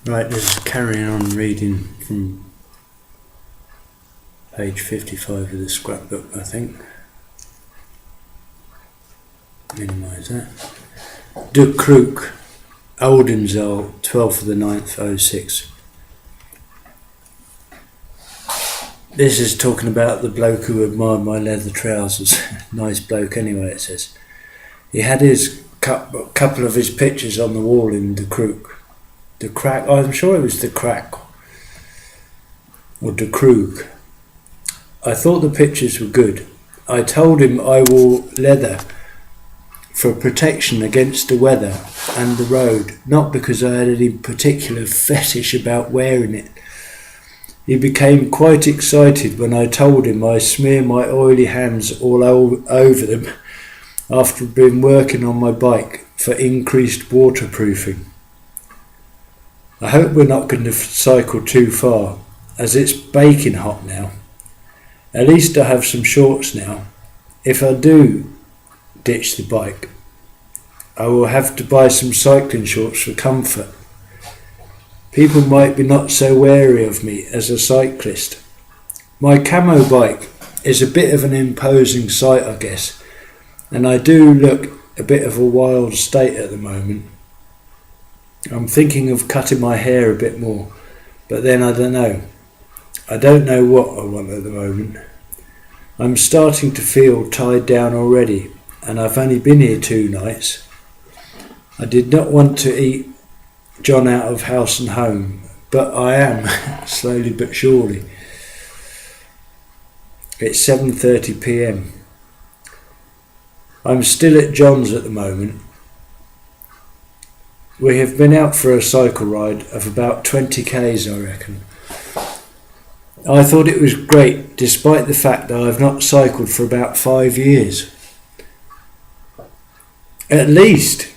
Right, just carrying on reading from page 55 of the scrapbook, I think. Minimise that. De Krook, Oldenzaal, 12th of the 9th, 06. This is talking about the bloke who admired my leather trousers. Nice bloke anyway, it says. He had his couple of his pictures on the wall in De Krook. De Crack, I'm sure it was De Crack or De Krook. I thought the pictures were good. I told him I wore leather for protection against the weather and the road, not because I had any particular fetish about wearing it. He became quite excited when I told him I smear my oily hands all over them after I've been working on my bike for increased waterproofing. I hope we're not going to cycle too far, as it's baking hot now. At least I have some shorts now. If I do ditch the bike, I will have to buy some cycling shorts for comfort. People might be not so wary of me as a cyclist. My camo bike is a bit of an imposing sight, I guess, and I do look a bit of a wild state at the moment. I'm thinking of cutting my hair a bit more, but then I don't know. I don't know what I want at the moment. I'm starting to feel tied down already, and I've only been here 2 nights. I did not want to eat John out of house and home, but I am, slowly but surely. It's 7:30 p.m. I'm still at John's at the moment. We have been out for a cycle ride of about 20 k's, I reckon. I thought it was great, despite the fact that I've not cycled for about 5 years. At least,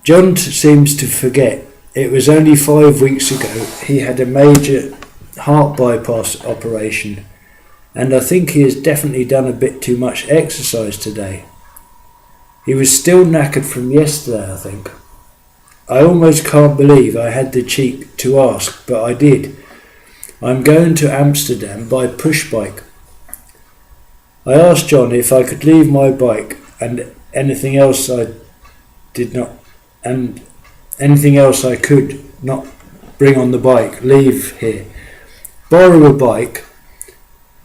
John seems to forget. It was only 5 weeks ago he had a major heart bypass operation, and I think he has definitely done a bit too much exercise today. He was still knackered from yesterday, I think. I almost can't believe I had the cheek to ask, but I did. I'm going to Amsterdam by push bike. I asked John if I could leave my bike and anything else I could not bring on the bike, leave here. Borrow a bike,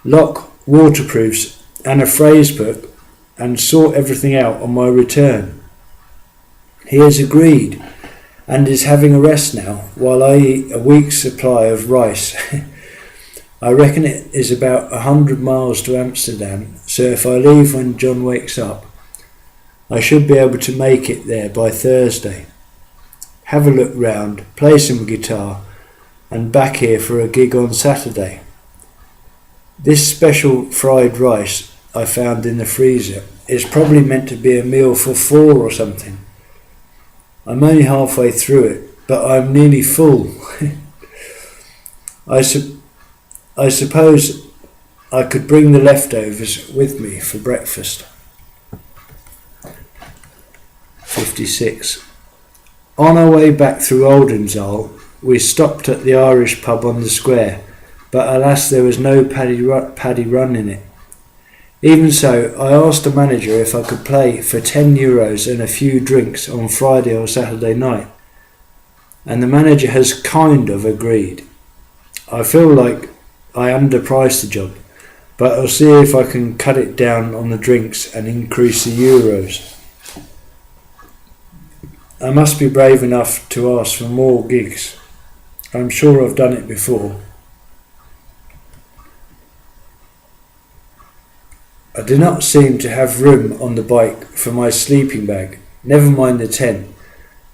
lock, waterproofs and a phrase book, and sort everything out on my return. He has agreed and is having a rest now while I eat a week's supply of rice. I reckon it is about 100 miles to Amsterdam, so if I leave when John wakes up, I should be able to make it there by Thursday. Have a look round, play some guitar, and back here for a gig on Saturday. This special fried rice I found in the freezer is probably meant to be a meal for 4 or something. I'm only halfway through it, but I'm nearly full. I suppose I could bring the leftovers with me for breakfast. 56. On our way back through Oldenzaal, we stopped at the Irish pub on the square, but alas there was no paddy run in it. Even so, I asked the manager if I could play for €10 and a few drinks on Friday or Saturday night, and the manager has kind of agreed. I feel like I underpriced the job, but I'll see if I can cut it down on the drinks and increase the euros. I must be brave enough to ask for more gigs. I'm sure I've done it before. I do not seem to have room on the bike for my sleeping bag, never mind the tent,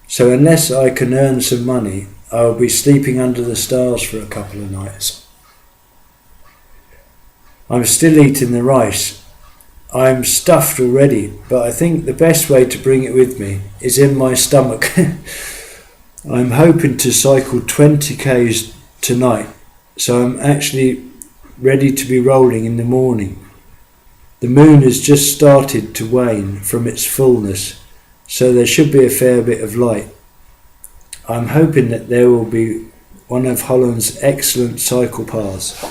so unless I can earn some money, I will be sleeping under the stars for a couple of nights. I'm still eating the rice. I'm stuffed already, but I think the best way to bring it with me is in my stomach. I'm hoping to cycle 20 k's tonight, so I'm actually ready to be rolling in the morning. The moon has just started to wane from its fullness, so there should be a fair bit of light. I'm hoping that there will be one of Holland's excellent cycle paths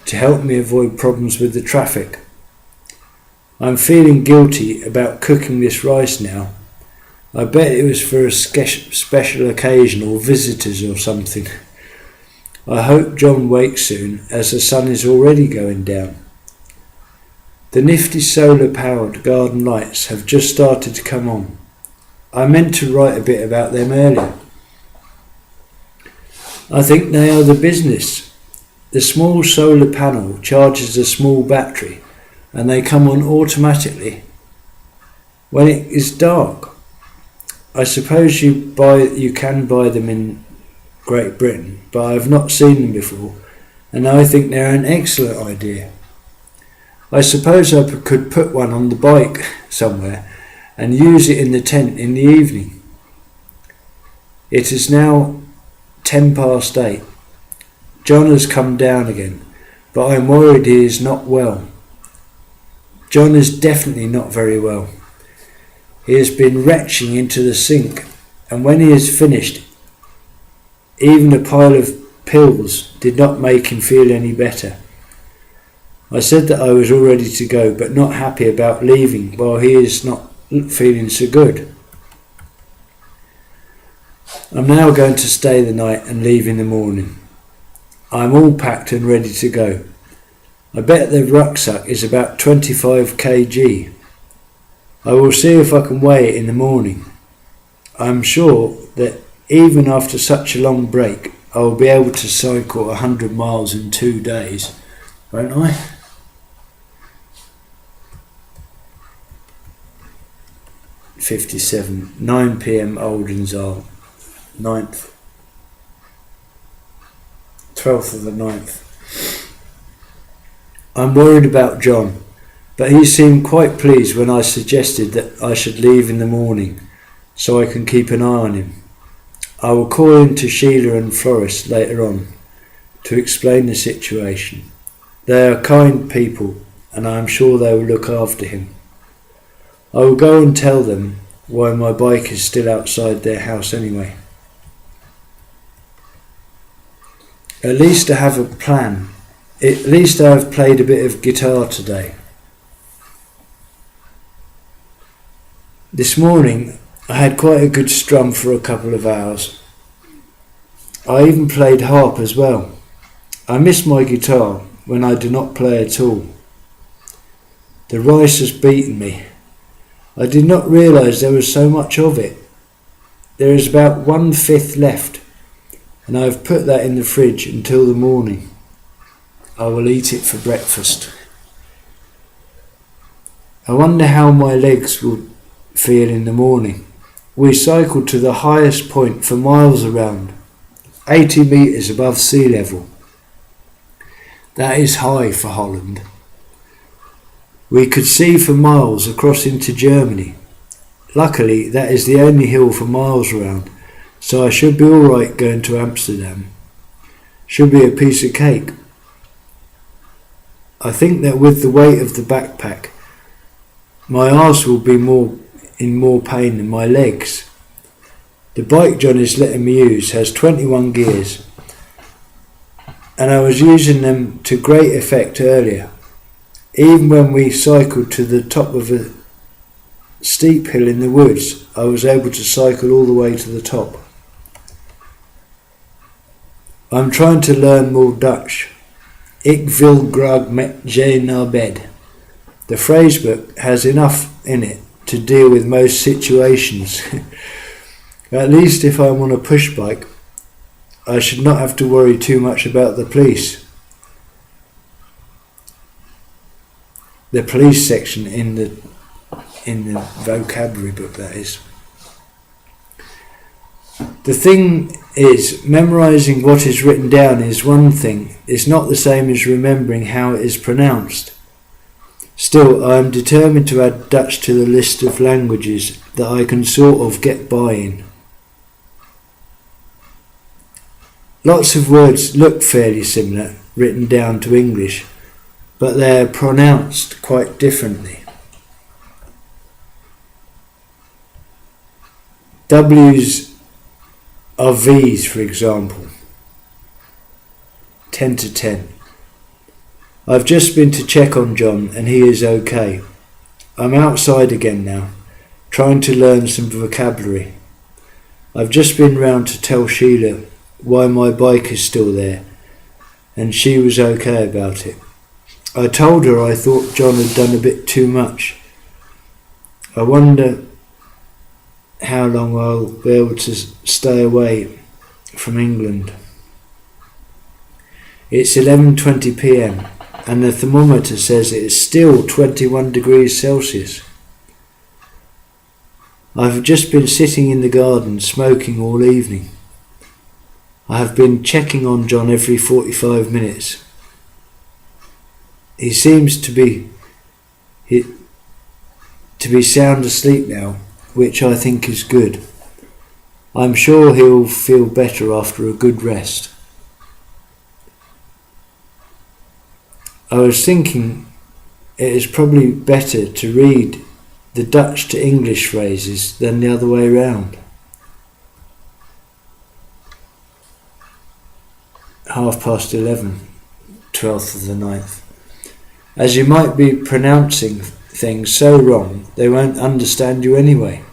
to help me avoid problems with the traffic. I'm feeling guilty about cooking this rice now. I bet it was for a special occasion or visitors or something. I hope John wakes soon, as the sun is already going down. The nifty solar-powered garden lights have just started to come on. I meant to write a bit about them earlier. I think they are the business. The small solar panel charges a small battery and they come on automatically when it is dark. I suppose you can buy them in Great Britain, but I have not seen them before, and I think they're an excellent idea. I suppose I could put one on the bike somewhere and use it in the tent in the evening. It is now 8:10. John has come down again, but I am worried he is not well. John is definitely not very well. He has been retching into the sink, and when he is finished, even a pile of pills did not make him feel any better. I said that I was all ready to go, but not happy about leaving while he is not feeling so good. I'm now going to stay the night and leave in the morning. I'm all packed and ready to go. I bet the rucksack is about 25 kg. I will see if I can weigh it in the morning. I'm sure that even after such a long break, I will be able to cycle 100 miles in 2 days, won't I? (57) 9 p.m. Oldensal, 12th of the 9th. I'm worried about John, but he seemed quite pleased when I suggested that I should leave in the morning so I can keep an eye on him. I will call in to Sheila and Floris later on to explain the situation. They are kind people and I am sure they will look after him. I will go and tell them why my bike is still outside their house anyway. At least I have a plan. At least I have played a bit of guitar today. This morning I had quite a good strum for a couple of hours. I even played harp as well. I miss my guitar when I do not play at all. The rice has beaten me. I did not realise there was so much of it. There is about 1/5 left, and I have put that in the fridge until the morning. I will eat it for breakfast. I wonder how my legs will feel in the morning. We cycled to the highest point for miles around, 80 metres above sea level. That is high for Holland. We could see for miles across into Germany. Luckily, that is the only hill for miles around, so I should be all right going to Amsterdam. Should be a piece of cake. I think that with the weight of the backpack, my arse will be in more pain than my legs. The bike John is letting me use has 21 gears, and I was using them to great effect earlier. Even when we cycled to the top of a steep hill in the woods, I was able to cycle all the way to the top. I'm trying to learn more Dutch. Ik wil graag met je naar bed. The phrasebook has enough in it to deal with most situations. At least if I'm on a push bike, I should not have to worry too much about the police. The police section in the vocabulary book, that is. The thing is, memorising what is written down is one thing. It's not the same as remembering how it is pronounced. Still, I am determined to add Dutch to the list of languages that I can sort of get by in. Lots of words look fairly similar, written down to English, but they are pronounced quite differently. W's are V's, for example. 10 to 10. I've just been to check on John and he is okay. I'm outside again now, trying to learn some vocabulary. I've just been round to tell Sheila why my bike is still there, and she was okay about it. I told her I thought John had done a bit too much. I wonder how long I'll be able to stay away from England. It's 11:20 p.m. and the thermometer says it is still 21 degrees Celsius. I've just been sitting in the garden smoking all evening. I have been checking on John every 45 minutes. He seems to be sound asleep now, which I think is good. I'm sure he'll feel better after a good rest. I was thinking it is probably better to read the Dutch to English phrases than the other way round. 11:30, 12th of the 9th. As you might be pronouncing things so wrong, they won't understand you anyway.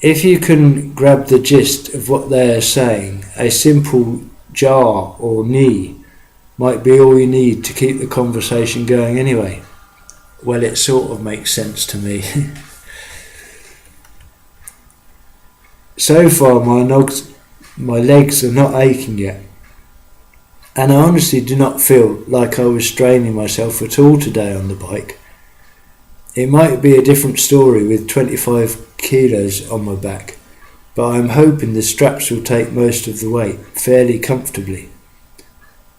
If you can grab the gist of what they are saying, a simple jar or knee might be all you need to keep the conversation going anyway. Well, it sort of makes sense to me. So far my legs are not aching yet, and I honestly do not feel like I was straining myself at all today on the bike. It might be a different story with 25 kilos on my back, but I'm hoping the straps will take most of the weight fairly comfortably.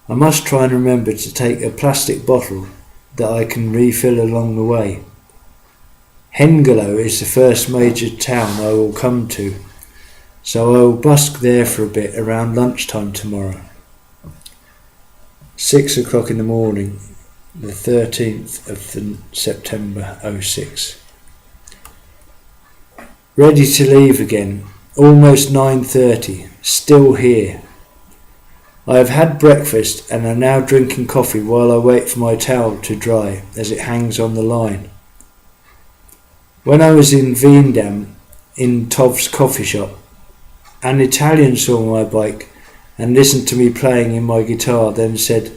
I must try and remember to take a plastic bottle that I can refill along the way. Hengelo is the first major town I will come to, so I will busk there for a bit around lunchtime tomorrow. 6 o'clock in the morning, the 13th of September 06. Ready to leave again, almost 9:30, still here. I have had breakfast and am now drinking coffee while I wait for my towel to dry as it hangs on the line. When I was in Veendam, in Tov's coffee shop, an Italian saw my bike and listened to me playing in my guitar, then said,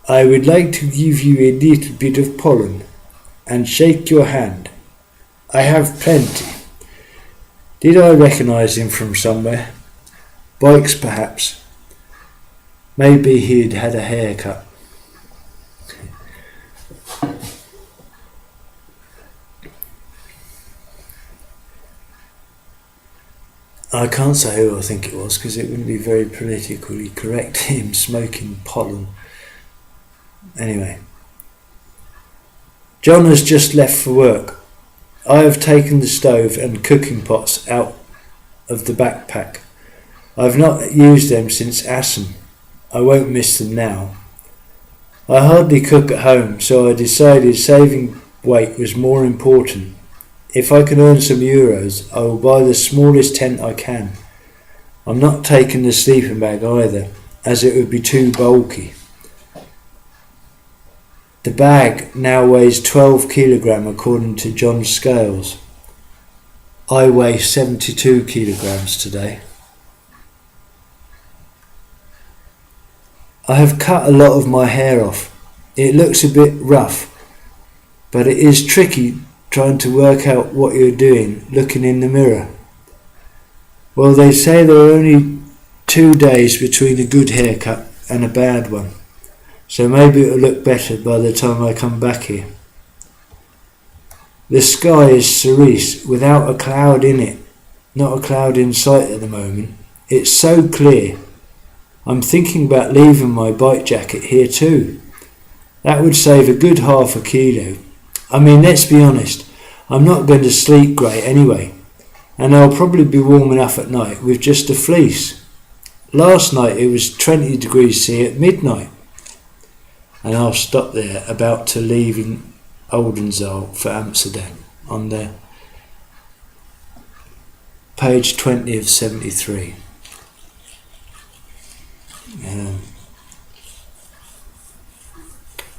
"I would like to give you a little bit of pollen and shake your hand. I have plenty." Did I recognise him from somewhere? Bikes, perhaps. Maybe he'd had a haircut. I can't say who I think it was because it wouldn't be very politically correct, him smoking pollen. Anyway. John has just left for work. I have taken the stove and cooking pots out of the backpack. I've not used them since Assen. I won't miss them now. I hardly cook at home, so I decided saving weight was more important. If I can earn some euros, I will buy the smallest tent I can. I'm not taking the sleeping bag either, as it would be too bulky. The bag now weighs 12 kilograms according to John's scales. I weigh 72 kilograms today. I have cut a lot of my hair off. It looks a bit rough, but it is tricky trying to work out what you're doing looking in the mirror. Well, they say there are only 2 days between a good haircut and a bad one, so maybe it'll look better by the time I come back here. The sky is cerise without a cloud in it, not a cloud in sight at the moment. It's so clear. I'm thinking about leaving my bike jacket here too. That would save a good half a kilo. I mean, let's be honest, I'm not going to sleep great anyway, and I'll probably be warm enough at night with just a fleece. Last night it was 20 degrees C at midnight. And I'll stop there, about to leave in Oldenzaal for Amsterdam on the page 20 of 73.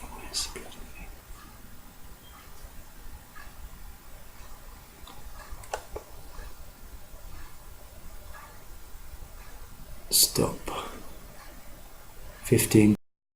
Where's the bloody thing? Stop. 15.